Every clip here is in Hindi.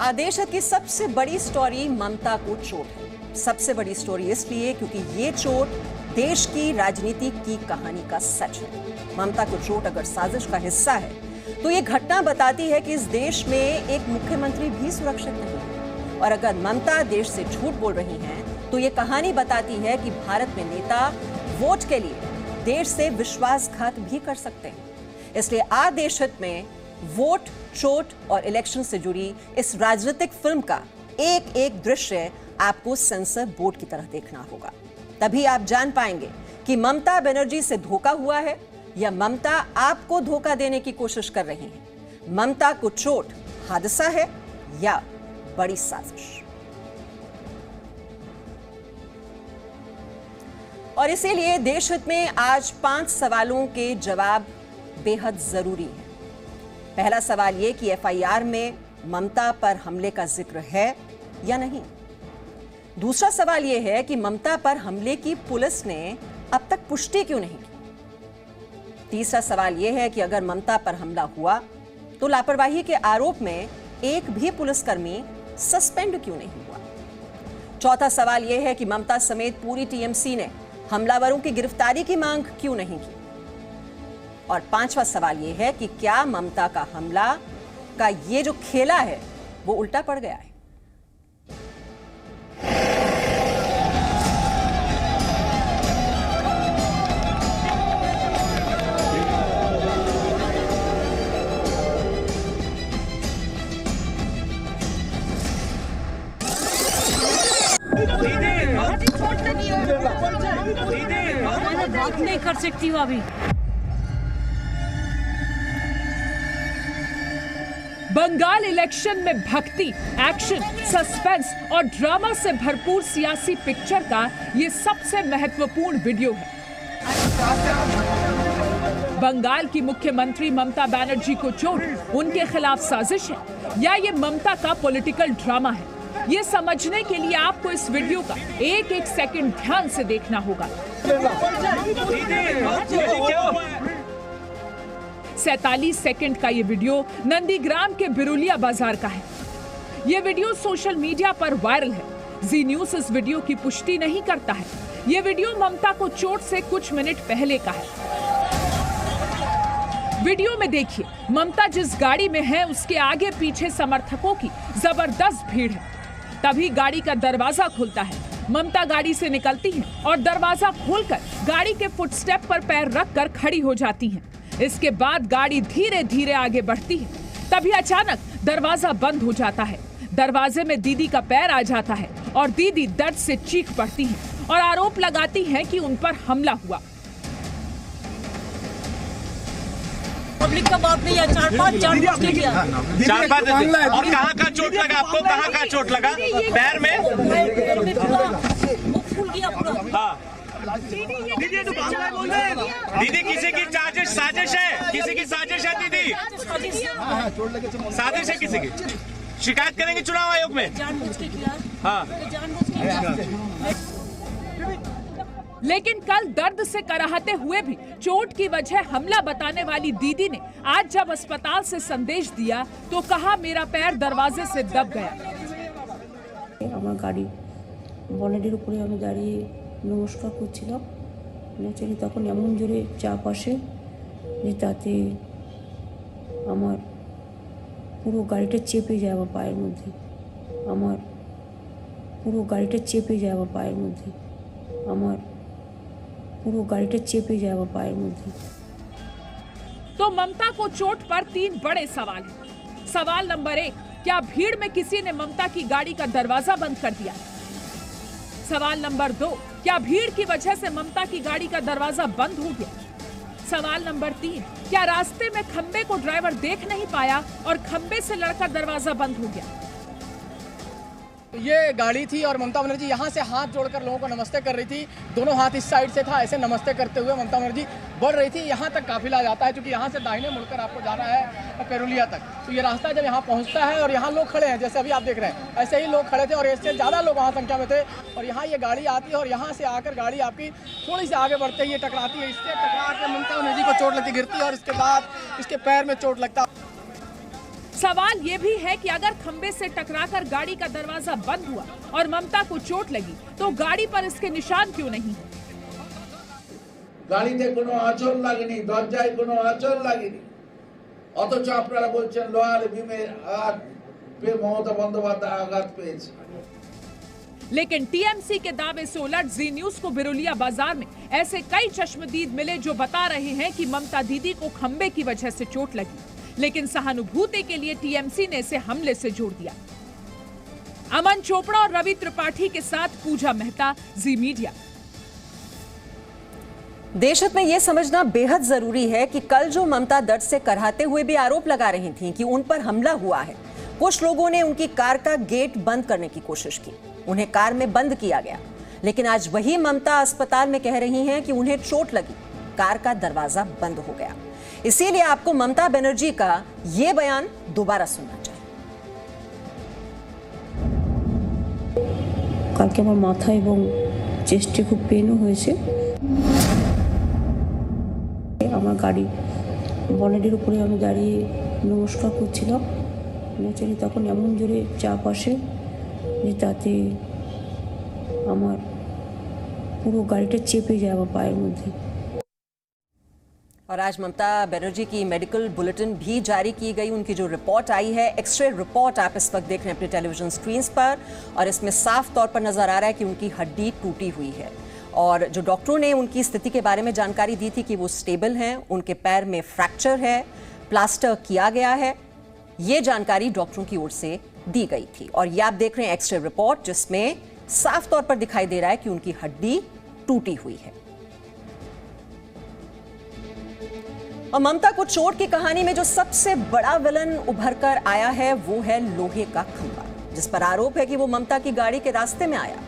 आदेश की सबसे बड़ी स्टोरी ममता को चोट है। सबसे बड़ी स्टोरी इसलिए क्योंकि ये चोट देश की राजनीति की कहानी का सच है। ममता को चोट अगर साजिश का हिस्सा है तो ये घटना बताती है कि इस देश में एक मुख्यमंत्री भी सुरक्षित नहीं है। और अगर ममता देश से झूठ बोल रही हैं तो ये कहानी बताती है कि भारत में नेता वोट के लिए देश से विश्वासघात भी कर सकते हैं। इसलिए आदेश हित में वोट, चोट और इलेक्शन से जुड़ी इस राजनीतिक फिल्म का एक एक दृश्य आपको सेंसर बोर्ड की तरह देखना होगा। तभी आप जान पाएंगे कि ममता बनर्जी से धोखा हुआ है या ममता आपको धोखा देने की कोशिश कर रही है। ममता को चोट हादसा है या बड़ी साजिश। और इसीलिए देश हित में आज 5 सवालों के जवाब बेहद जरूरी है। पहला सवाल यह कि एफआईआर में ममता पर हमले का जिक्र है या नहीं। दूसरा सवाल यह है कि ममता पर हमले की पुलिस ने अब तक पुष्टि क्यों नहीं की। तीसरा सवाल यह है कि अगर ममता पर हमला हुआ तो लापरवाही के आरोप में एक भी पुलिसकर्मी सस्पेंड क्यों नहीं हुआ। चौथा सवाल यह है कि ममता समेत पूरी टीएमसी ने हमलावरों की गिरफ्तारी की मांग क्यों नहीं की। और पांचवा सवाल यह है कि क्या ममता का हमला का ये जो खेला है वो उल्टा पड़ गया है। बात नहीं कर सकती हूँ अभी। बंगाल इलेक्शन में भक्ति, एक्शन, सस्पेंस और ड्रामा से भरपूर सियासी पिक्चर का ये सबसे महत्वपूर्ण वीडियो है। बंगाल की मुख्यमंत्री ममता बनर्जी को चोट उनके खिलाफ साजिश है या ये ममता का पॉलिटिकल ड्रामा है। ये समझने के लिए आपको इस वीडियो का एक एक सेकंड ध्यान से देखना होगा। 47 सेकंड का ये वीडियो नंदीग्राम के बिरुलिया बाजार का है। ये वीडियो सोशल मीडिया पर वायरल है। जी न्यूज इस वीडियो की पुष्टि नहीं करता है। ये वीडियो ममता को चोट से कुछ मिनट पहले का है। वीडियो में देखिए, ममता जिस गाड़ी में है उसके आगे पीछे समर्थकों की जबरदस्त भीड़ है। तभी गाड़ी का दरवाजा खुलता है। ममता गाड़ी से निकलती हैं और दरवाजा खोलकर गाड़ी के फुटस्टेप पर पैर रखकर खड़ी हो जाती हैं। इसके बाद गाड़ी धीरे धीरे आगे बढ़ती है। तभी अचानक दरवाजा बंद हो जाता है। दरवाजे में दीदी का पैर आ जाता है और दीदी दर्द से चीख पड़ती हैं और आरोप लगाती हैं कि उन पर हमला हुआ। पब्लिक का बात नहीं है, 4-5 किया। 4-5 और कहाँ का चोट लगा आपको? कहाँ का चोट लगा? पैर में? फूल गया पूरा। हाँ। दीदी किसी की साजिश है, किसी की साजिश है दीदी, साजिश है किसी की। शिकायत करेंगे चुनाव आयोग में। जानबूझ के किया। हाँ। लेकिन कल दर्द से कराहते हुए भी चोट की वजह हमला बताने वाली दीदी ने आज जब अस्पताल से संदेश दिया तो कहा, मेरा पैर दरवाजे से दब गया। আমার গাড়ি বনেটের উপরে আমি দাঁড়িয়ে নমস্কার করছিলাম। ন্যাচারালি তখন এমন জোরে চাপ আসে যে তাতে আমার পুরো গাড়িটা চেপে যায় আমার পায়ের মধ্যে। আমার পুরো গাড়িটা চেপে যায় আমার পায়ের মধ্যে। আমার पूरा गाड़ी चेपे जाए वो पायर मुझे। तो ममता को चोट पर 3 बड़े सवाल हैं। सवाल नंबर 1, क्या भीड़ में किसी ने ममता की गाड़ी का दरवाजा बंद कर दिया? सवाल नंबर 2, क्या भीड़ की वजह से ममता की गाड़ी का दरवाजा बंद हो गया? सवाल नंबर 3, क्या रास्ते में खंबे को ड्राइवर देख नहीं पाया और खंबे से लड़कर दरवाजा बंद हो गया? ये गाड़ी थी और ममता बनर्जी यहाँ से हाथ जोड़कर लोगों को नमस्ते कर रही थी। दोनों हाथ इस साइड से था, ऐसे नमस्ते करते हुए ममता बनर्जी बढ़ रही थी। यहाँ तक काफिला जाता है, क्योंकि यहाँ से दाहिने मुड़कर आपको जाना है पेरुलिया तक। तो ये रास्ता जब यहाँ पहुँचता है और यहाँ लोग खड़े हैं, जैसे अभी आप देख रहे हैं, ऐसे ही लोग खड़े थे और इससे ज़्यादा लोग वहाँ संख्या में थे। और यहाँ ये गाड़ी आती है और यहाँ से आकर गाड़ी आपकी थोड़ी सी आगे बढ़ते ही टकराती है। इससे टकरा के ममता बनर्जी को चोट लगती, गिरती है और इसके बाद इसके पैर में चोट लगता है। सवाल ये भी है कि अगर खंबे से टकराकर गाड़ी का दरवाजा बंद हुआ और ममता को चोट लगी तो गाड़ी पर इसके निशान क्यों नहीं? গাড়িতে কোনো আঁচড় লাগেনি, দরজায় কোনো আঁচড় লাগেনি, অথচ আপনারা বলছেন লোহার বিমের আঘাত পেয়ে মমতা বন্দ্যোপাধ্যায় আঘাত পেয়েছে। लेकिन टीएमसी के दावे से उलट जी न्यूज को बिरुलिया बाजार में ऐसे कई चश्मदीद मिले जो बता रहे हैं कि ममता दीदी को खंबे की वजह से चोट लगी, लेकिन सहानुभूति के लिए टीएमसी ने इसे हमले से जोड़ दिया। अमन चोपड़ा और रवि त्रिपाठी के साथ पूजा मेहता, जी मीडिया। देशहित में यह समझना बेहद जरूरी है कि कल जो ममता दर्द से कराहते हुए भी आरोप लगा रही थीं कि उन पर हमला हुआ है, कुछ लोगों ने उनकी कार का गेट बंद करने की कोशिश की, उन्हें कार में बंद किया गया। लेकिन आज वही ममता अस्पताल में कह रही हैं कि उन्हें चोट लगी, कार का दरवाजा बंद हो गया। इसीलिए आपको ममता बनर्जी का यह बयान दोबारा सुनना चाहिए। কালকে আমার মাথা এবং চেস্টে খুব পেনও হয়েছে। আমার গাড়ি বনেটের উপরে আমি দাঁড়িয়ে নমস্কার করছিলাম, ন্যাচারালি তখন এমন জোরে চাপ আসে যে তাতে আমার পুরো গাড়িটা চেপে যায় আমার পায়ের মধ্যে। और आज ममता बनर्जी की मेडिकल बुलेटिन भी जारी की गई। उनकी जो रिपोर्ट आई है, एक्सरे रिपोर्ट आप इस वक्त देख रहे हैं अपने टेलीविजन स्क्रीन पर, और इसमें साफ तौर पर नजर आ रहा है कि उनकी हड्डी टूटी हुई है। और जो डॉक्टरों ने उनकी स्थिति के बारे में जानकारी दी थी कि वो स्टेबल हैं, उनके पैर में फ्रैक्चर है, प्लास्टर किया गया है, ये जानकारी डॉक्टरों की ओर से दी गई थी। और ये आप देख रहे हैं एक्सरे रिपोर्ट, जिसमें साफ तौर पर दिखाई दे रहा है कि उनकी हड्डी टूटी हुई है। और ममता को चोट की कहानी में जो सबसे बड़ा विलन उभर कर आया है वो है लोहे का खंभा, जिस पर आरोप है कि वो ममता की गाड़ी के रास्ते में आया,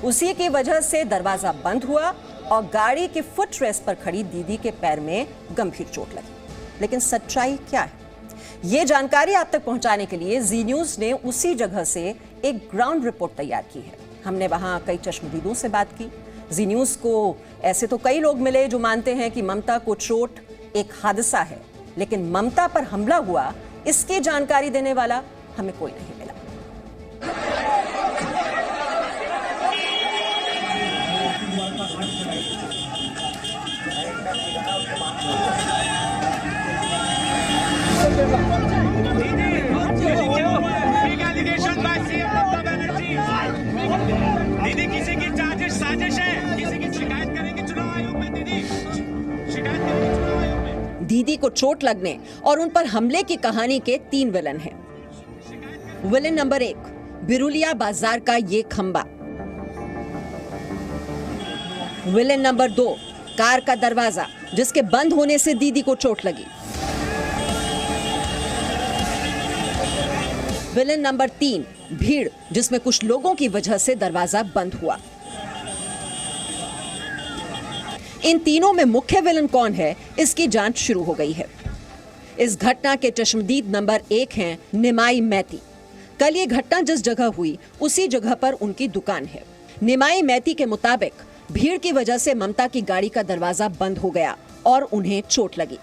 उसी की वजह से दरवाजा बंद हुआ और गाड़ी के फुट रेस्ट पर खड़ी दीदी के पैर में गंभीर चोट लगी। लेकिन सच्चाई क्या है, ये जानकारी आप तक पहुंचाने के लिए जी न्यूज ने उसी जगह से एक ग्राउंड रिपोर्ट तैयार की है। हमने वहां कई चश्मदीदों से बात की। जी न्यूज को ऐसे तो कई लोग मिले जो मानते हैं कि ममता को चोट एक हादसा है, लेकिन ममता पर हमला हुआ इसकी जानकारी देने वाला हमें कोई नहीं मिला। दीदी किसी की साजिश है, किसी की शिकायत करेंगे चुनाव आयोग में, दीदी शिकायत करेंगे चुनाव आयोग में। दीदी को चोट लगने और उन पर हमले की कहानी के 3 विलन हैं। विलन नंबर 1, बिरुलिया बाजार का ये खंबा। विलन नंबर 2, कार का दरवाजा जिसके बंद होने से दीदी को चोट लगी। विलन नंबर 3, भीड़ जिसमें कुछ लोगों की वजह से दरवाजा बंद हुआ। इन तीनों में मुख्य विलन कौन है, इसकी जांच शुरू हो गई है। इस घटना के चश्मदीद नंबर 1 हैं निमाई मैती। कल ये घटना जिस जगह हुई उसी जगह पर उनकी दुकान है। निमाई मैती के मुताबिक भीड़ की वजह से ममता की गाड़ी का दरवाजा बंद हो गया और उन्हें चोट लगी।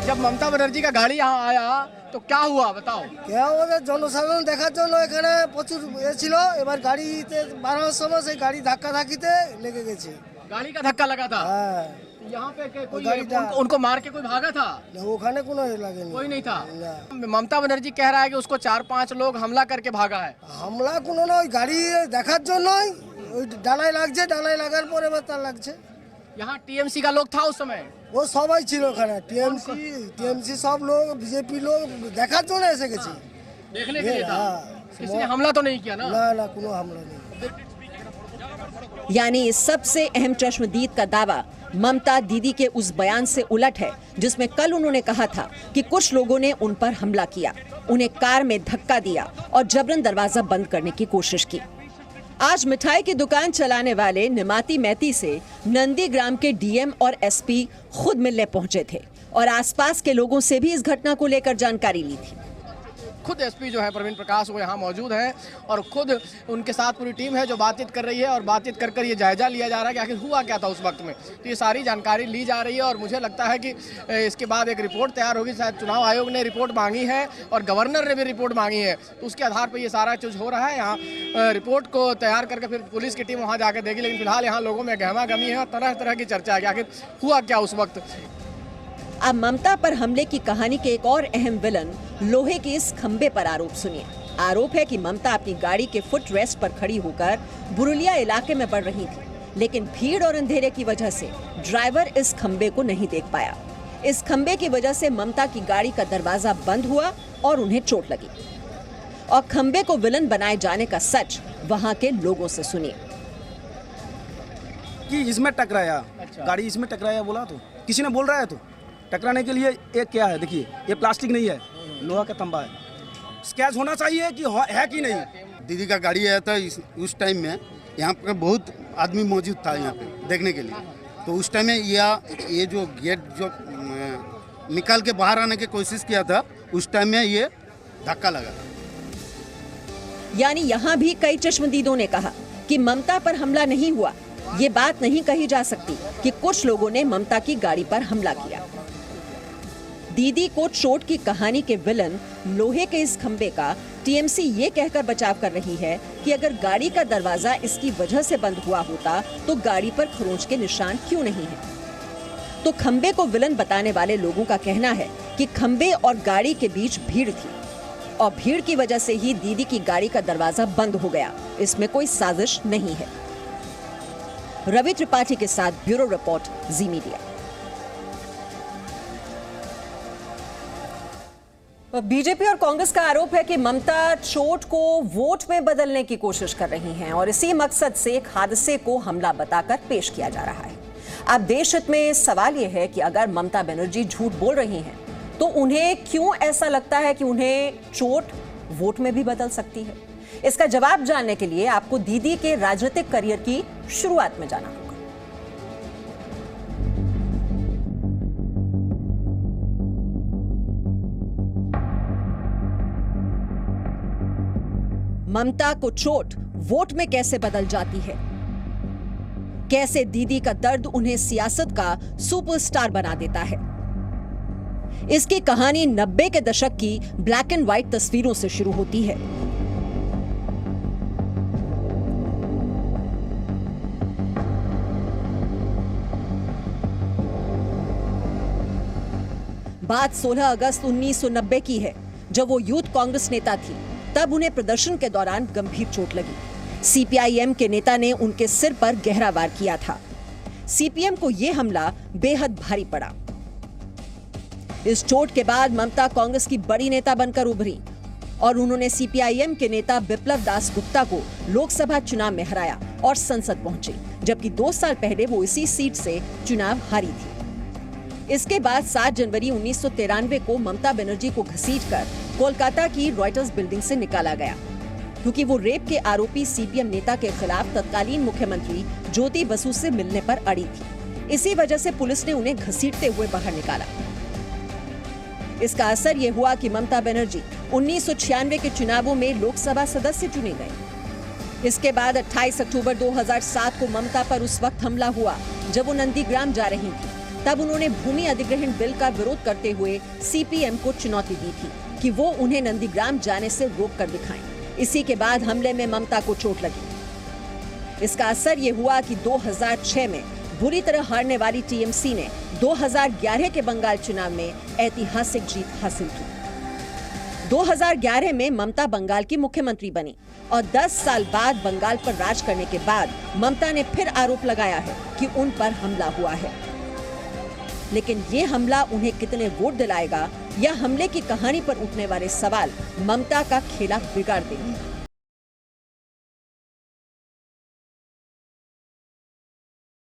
जब ममता बनर्जी का गाड़ी यहाँ आया तो क्या हुआ बताओ? क्या होगा, জনসাধারণ দেখার জন্য এখানে প্রচুর ছিল, এবার গাড়িতে বাড়ানোর সময় সেই গাড়ি ধাক্কা ধাক্কিতে লেগে গেছে। गाड़ी का धक्का लगा था? হ্যাঁ, यहाँ पे कोई गाड़ी उनको मार के कोई भागा था? ওখানে কোনো লাগেনি, कोई नहीं था। না। ममता बनर्जी कह रहा है कि उसको 4-5 लोग हमला करके भागा है। হামলা কোনো না, ওই গাড়ি দেখার জন্যই ওই ডালাই লাগছে, ডালাই লাগার পরে এবার তার লাগছে। यहाँ टीएमसी का लोग था उस समय? ও সবাই ছিল ওখানে, টিএমসি সব লোক, বিজেপি লোক দেখার জন্য এসে গেছে। देखने के लिए था? হ্যাঁ, किसी ने हमला तो नहीं किया ना? না না, কোনো হামলা নেই। यानी इस सबसे अहम चश्मदीद का दावा ममता दीदी के उस बयान से उलट है जिसमें कल उन्होंने कहा था कि कुछ लोगों ने उन पर हमला किया, उन्हें कार में धक्का दिया और जबरन दरवाजा बंद करने की कोशिश की। आज मिठाई की दुकान चलाने वाले निमाती मैती से नंदीग्राम के डीएम और एसपी खुद मिलने पहुंचे थे और आसपास के लोगों से भी इस घटना को लेकर जानकारी ली थी। खुद एसपी जो है प्रवीण प्रकाश वो यहाँ मौजूद हैं और खुद उनके साथ पूरी टीम है जो बातचीत कर रही है और बातचीत कर ये जायजा लिया जा रहा है कि आखिर हुआ क्या था उस वक्त में। तो ये सारी जानकारी ली जा रही है और मुझे लगता है कि इसके बाद एक रिपोर्ट तैयार होगी। शायद चुनाव आयोग ने रिपोर्ट मांगी है और गवर्नर ने भी रिपोर्ट मांगी है, तो उसके आधार पर ये सारा चीज़ हो रहा है। यहाँ रिपोर्ट को तैयार करके फिर पुलिस की टीम वहाँ जाकर देगी, लेकिन फिलहाल यहाँ लोगों में गहमा गमी है और तरह तरह की चर्चा है कि आखिर हुआ क्या उस वक्त। अब ममता पर हमले की कहानी के एक और अहम विलन लोहे के इस खंबे पर आरोप सुनिए। आरोप है कि ममता अपनी गाड़ी के फुट रेस्ट पर खड़ी होकर बुरुलिया इलाके में बढ़ रही थी, लेकिन भीड़ और अंधेरे की वजह से ड्राइवर इस खंबे को नहीं देख पाया। इस खंबे की वजह से ममता की गाड़ी का दरवाजा बंद हुआ और उन्हें चोट लगी। और खंबे को विलन बनाए जाने का सच वहां के लोगों से सुनिए। कि इसमें टकराया, गाड़ी इसमें टकराया बोला, तो किसी ने बोल रहा है, तो टकराने के लिए एक क्या है, देखिए ये प्लास्टिक नहीं है, लोहा का तंबा है। स्क्रैच होना चाहिए कि है कि नहीं। दीदी का गाड़ी आया था उस टाइम में, यहाँ पर बहुत आदमी मौजूद था यहाँ पे देखने के लिए। तो उस टाइम में ये जो गेट जो निकाल के बाहर आने की कोशिश किया था, उस टाइम में ये धक्का लगा। यानी यहाँ भी कई चश्मदीदों ने कहा कि ममता पर हमला नहीं हुआ। ये बात नहीं कही जा सकती कि कुछ लोगों ने ममता की गाड़ी पर हमला किया। दीदी को चोट की कहानी के विलन लोहे के इस खंबे का टीएमसी ये कहकर बचाव कर रही है कि अगर गाड़ी का दरवाजा इसकी वजह से बंद हुआ होता तो गाड़ी पर खरोंच के निशान क्यों नहीं है। तो खंबे को विलन बताने वाले लोगों का कहना है कि खंबे और गाड़ी के बीच भीड़ थी और भीड़ की वजह से ही दीदी की गाड़ी का दरवाजा बंद हो गया। इसमें कोई साजिश नहीं है। रवि त्रिपाठी के साथ ब्यूरो रिपोर्ट, जी मीडिया। बीजेपी और कांग्रेस का आरोप है कि ममता चोट को वोट में बदलने की कोशिश कर रही हैं और इसी मकसद से एक हादसे को हमला बताकर पेश किया जा रहा है। अब देश हित में सवाल यह है कि अगर ममता बनर्जी झूठ बोल रही हैं तो उन्हें क्यों ऐसा लगता है कि उन्हें चोट वोट में भी बदल सकती है। इसका जवाब जानने के लिए आपको दीदी के राजनीतिक करियर की शुरुआत में जाना होगा। ममता को चोट वोट में कैसे बदल जाती है, कैसे दीदी का दर्द उन्हें सियासत का सुपरस्टार बना देता है। इसकी कहानी 90 के दशक की ब्लैक एंड व्हाइट तस्वीरों से शुरू होती है। बात 16 अगस्त 1990 की है, जब वो यूथ कांग्रेस नेता थी। तब उन्हें प्रदर्शन के दौरान गंभीर चोट लगी। सीपीआईएम के नेता ने उनके सिर पर गहरा वार किया था। सीपीएम को यह हमला बेहद भारी पड़ा। इस चोट के बाद ममता कांग्रेस की बड़ी नेता बनकर उभरी और उन्होंने सीपीआईएम के नेता बिप्लब दास गुप्ता को लोकसभा चुनाव में हराया और संसद पहुंची, जबकि 2 साल पहले वो इसी सीट से चुनाव हारी थी। इसके बाद 7 जनवरी 1993 को ममता बनर्जी को घसीटकर कोलकाता की रॉयटर्स बिल्डिंग से निकाला गया, क्योंकि वो रेप के आरोपी सीपीएम नेता के खिलाफ तत्कालीन मुख्यमंत्री ज्योति बसु से मिलने पर अड़ी थी। इसी वजह से पुलिस ने उन्हें घसीटते हुए बाहर निकाला। इसका असर ये हुआ कि ममता बनर्जी 1996 के चुनावों में लोकसभा सदस्य चुने गए। इसके बाद 28 अक्टूबर 2007 को ममता पर उस वक्त हमला हुआ जब वो नंदीग्राम जा रही थी। तब उन्होंने भूमि अधिग्रहण बिल का विरोध करते हुए सीपीएम को चुनौती दी थी कि वो उन्हें नंदीग्राम जाने से रोक कर दिखाएं। इसी के बाद हमले में ममता को चोट लगी। इसका असर ये हुआ कि 2006 में बुरी तरह हारने वाली टीएमसी ने 2011 के बंगाल चुनाव में ऐतिहासिक जीत हासिल की। 2011 में ममता बंगाल की मुख्यमंत्री बनी और 10 साल बाद बंगाल पर राज करने के बाद ममता ने फिर आरोप लगाया है कि उन पर हमला हुआ है। लेकिन ये हमला उन्हें कितने वोट दिलाएगा या हमले की कहानी पर उठने वाले सवाल ममता का खेला बिगाड़ देंगे।